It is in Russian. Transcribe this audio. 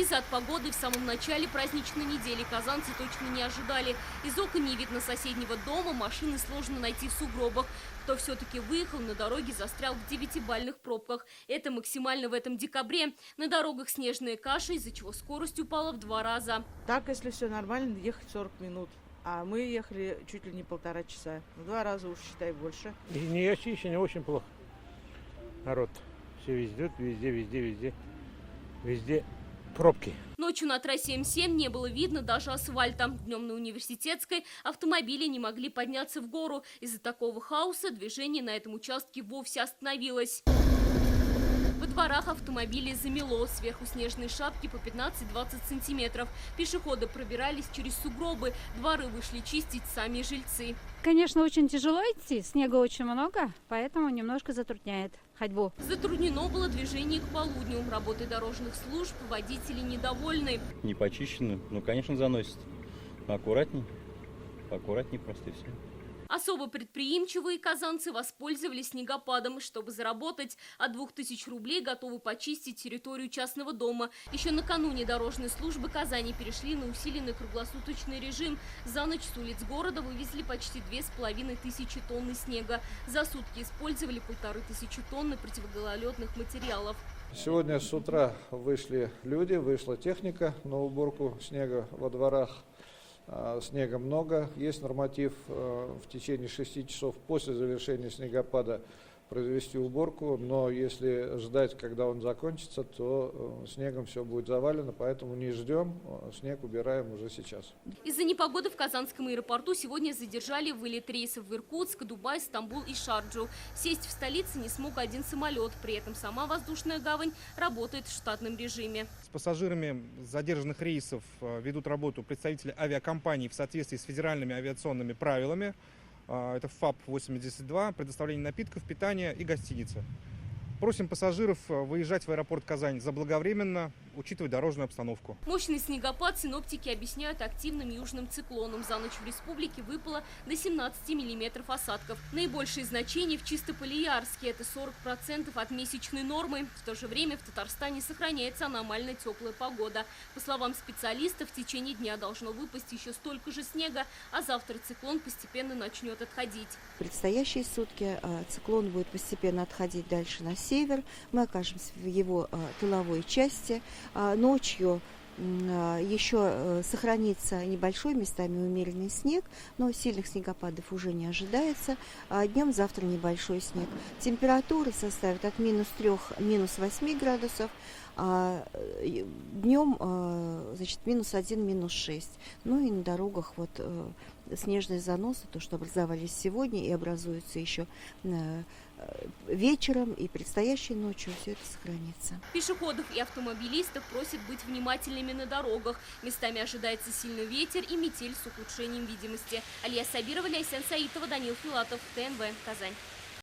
Сюрприза от погоды в самом начале праздничной недели казанцы точно не ожидали. Из окон не видно соседнего дома, машины сложно найти в сугробах. Кто все-таки выехал на дороге, застрял в 9-бальных пробках. Это максимально в этом декабре. На дорогах снежная каша, из-за чего скорость упала в 2 раза. Так, если все нормально, ехать 40 минут. А мы ехали чуть ли не 1,5 часа. В 2 раза уж, считай, больше. И не очищение, очень плохо. Народ все везде, везде пробки. Ночью на трассе М7 не было видно даже асфальта. Днем на Университетской автомобили не могли подняться в гору. Из-за такого хаоса движение на этом участке вовсе остановилось. Во дворах автомобили замело, сверху снежные шапки по 15-20 сантиметров. Пешеходы пробирались через сугробы, дворы вышли чистить сами жильцы. Конечно, очень тяжело идти, снега очень много, поэтому немножко затрудняет ходьбу. Затруднено было движение к полудню. Работой дорожных служб водители недовольны. Не почищены, конечно, заносит. Аккуратней просто и все. Особо предприимчивые казанцы воспользовались снегопадом. Чтобы заработать от 2000 рублей, готовы почистить территорию частного дома. Еще накануне дорожные службы Казани перешли на усиленный круглосуточный режим. За ночь с улиц города вывезли почти 2500 тонны снега. За сутки использовали 1500 тонн противогололедных материалов. Сегодня с утра вышли люди, вышла техника на уборку снега во дворах. Снега много, есть норматив в течение 6 часов после завершения снегопада произвести уборку, но если ждать, когда он закончится, то снегом все будет завалено, поэтому не ждем, снег убираем уже сейчас. Из-за непогоды в Казанском аэропорту сегодня задержали вылет рейсов в Иркутск, Дубай, Стамбул и Шарджу. Сесть в столице не смог один самолет, при этом сама воздушная гавань работает в штатном режиме. С пассажирами задержанных рейсов ведут работу представители авиакомпаний в соответствии с федеральными авиационными правилами. Это ФАП-82, предоставление напитков, питания и гостиница. Просим пассажиров выезжать в аэропорт Казань заблаговременно, учитывая дорожную обстановку. Мощный снегопад синоптики объясняют активным южным циклоном. За ночь в республике выпало до 17 миллиметров осадков. Наибольшие значения в Чисто-Полиярске – это 40% от месячной нормы. В то же время в Татарстане сохраняется аномально теплая погода. По словам специалистов, в течение дня должно выпасть еще столько же снега, а завтра циклон постепенно начнет отходить. В предстоящие сутки циклон будет постепенно отходить дальше на север. Мы окажемся в его тыловой части. Ночью еще сохранится небольшой, местами умеренный снег, но сильных снегопадов уже не ожидается. Днем завтра небольшой снег. Температура составит от -3 -8 градусов, а днем -1, -6. Ну и на дорогах снежные заносы, то, что образовались сегодня и образуются еще вечером и предстоящей ночью, все это сохранится. Пешеходов и автомобилистов просят быть внимательными на дорогах. Местами ожидается сильный ветер и метель с ухудшением видимости. Алия Сабирова, Ляйсен Саитова, Данил Филатов, ТНВ, Казань.